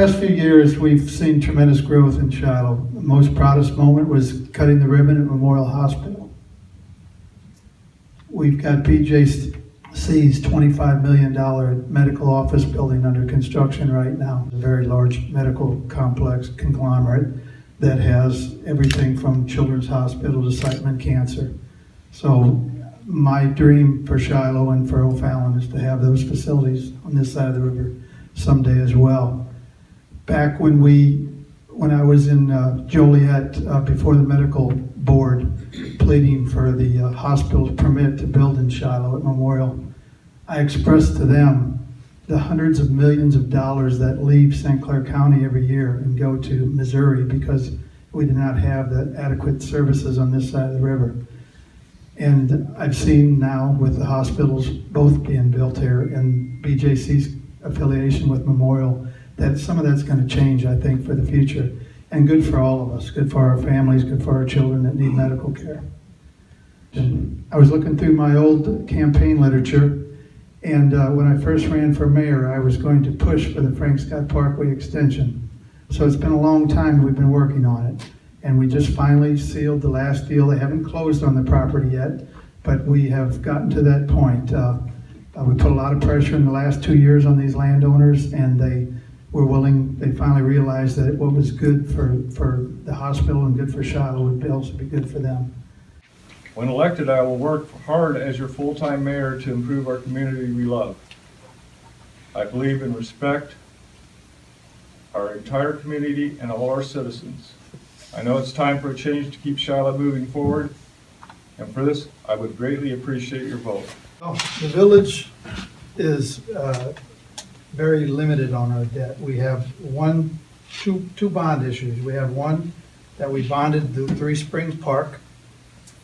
past few years, we've seen tremendous growth in Shiloh. The most proudest moment was cutting the ribbon at Memorial Hospital. We've got BJC's $25 million medical office building under construction right now. A very large medical complex conglomerate that has everything from Children's Hospital to Siteman Cancer. So my dream for Shiloh and for O'Fallon is to have those facilities on this side of the river someday as well. Back when I was in Joliet before the medical board pleading for the hospital's permit to build in Shiloh at Memorial, I expressed to them the hundreds of millions of dollars that leave St. Clair County every year and go to Missouri because we do not have the adequate services on this side of the river. And I've seen now with the hospitals both being built here and BJC's affiliation with Memorial that some of that's going to change, I think, for the future. And good for all of us, good for our families, good for our children that need medical care. And I was looking through my old campaign literature, and when I first ran for mayor, I was going to push for the Frank Scott Parkway extension. So it's been a long time we've been working on it. And we just finally sealed the last deal. They haven't closed on the property yet, but we have gotten to that point. We put a lot of pressure in the last 2 years on these landowners, and they finally realized that what was good for the hospital and good for Shiloh would also be good for them. When elected, I will work hard as your full-time mayor to improve our community we love. I believe and respect our entire community and all our citizens. I know it's time for a change to keep Shiloh moving forward, and for this, I would greatly appreciate your vote. The village is very limited on our debt. We have two bond issues. We have one that we bonded the Three Springs Park,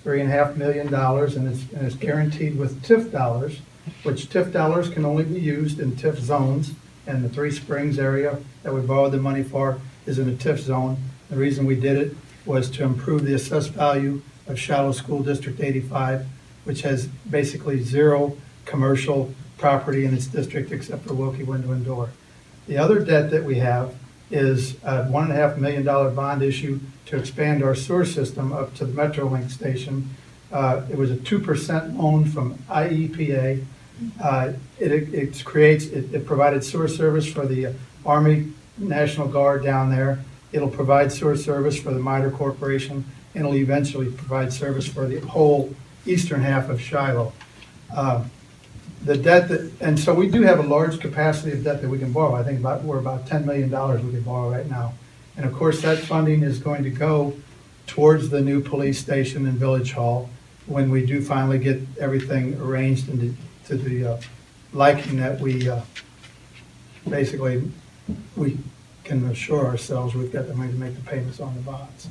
$3.5 million, and it's guaranteed with TIF dollars, which TIF dollars can only be used in TIF zones, and the Three Springs area that we borrowed the money for is in a TIF zone. The reason we did it was to improve the assessed value of Shiloh School District 85, which has basically zero commercial property in its district except for Wilkie Window and Door. The other debt that we have is a $1.5 million bond issue to expand our sewer system up to the Metrolink station. It was a 2% loan from IEPA. It provided sewer service for the Army National Guard down there. It'll provide sewer service for the Miter Corporation, and it'll eventually provide service for the whole eastern half of Shiloh. And so we do have a large capacity of debt that we can borrow. I think we're about $10 million we can borrow right now. And of course, that funding is going to go towards the new police station and Village Hall when we do finally get everything arranged and to the liking that we can assure ourselves we've got the money to make the payments on the bonds.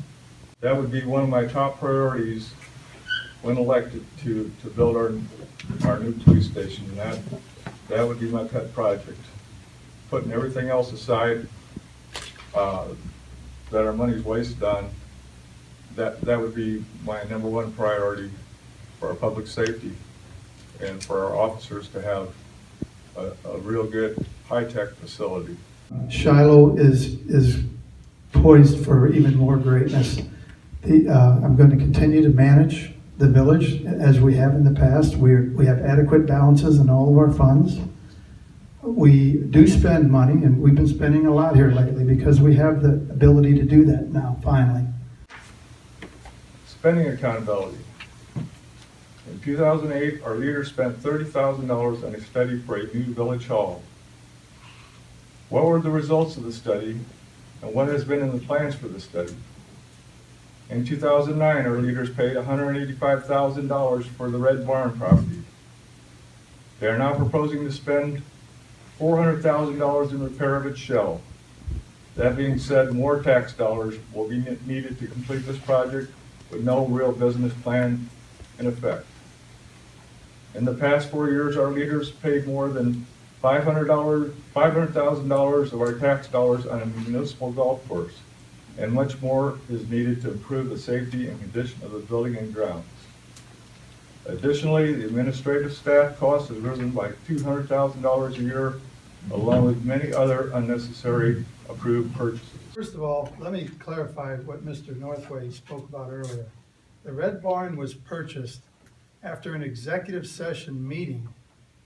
That would be one of my top priorities when elected to build our new police station. And that would be my pet project. Putting everything else aside that our money's wasted on, that would be my number one priority for our public safety and for our officers to have a real good high-tech facility. Shiloh is poised for even more greatness. I'm going to continue to manage the village as we have in the past. We have adequate balances in all of our funds. We do spend money, and we've been spending a lot here lately because we have the ability to do that now, finally. Spending accountability. In 2008, our leaders spent $30,000 on a study for a new village hall. What were the results of the study, and what has been in the plans for the study? In 2009, our leaders paid $185,000 for the Red Barn property. They are now proposing to spend $400,000 in repair of its shell. That being said, more tax dollars will be needed to complete this project with no real business plan in effect. In the past 4 years, our leaders paid more than $500,000 of our tax dollars on a municipal golf course, and much more is needed to improve the safety and condition of the building and grounds. Additionally, the administrative staff cost has risen by $200,000 a year, along with many other unnecessary approved purchases. First of all, let me clarify what Mr. Northway spoke about earlier. The Red Barn was purchased after an executive session meeting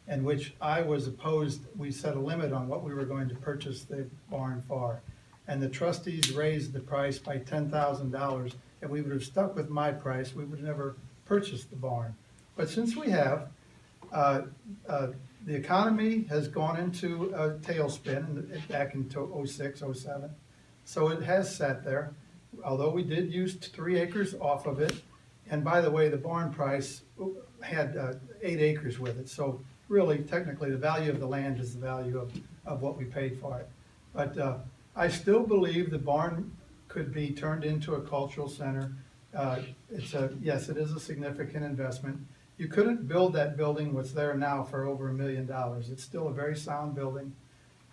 in which I was opposed. We set a limit on what we were going to purchase the barn for. And the trustees raised the price by $10,000. If we would have stuck with my price, we would have never purchased the barn. But since we have, the economy has gone into a tailspin back into '06, '07. So it has sat there, although we did use 3 acres off of it. And by the way, the barn price had 8 acres with it. So really, technically, the value of the land is the value of what we paid for it. But I still believe the barn could be turned into a cultural center. Yes, it is a significant investment. You couldn't build that building what's there now for over $1 million. It's still a very sound building.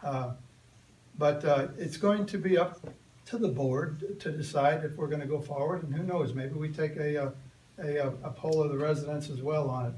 But it's going to be up to the board to decide if we're going to go forward. And who knows, maybe we take a poll of the residents as well on it.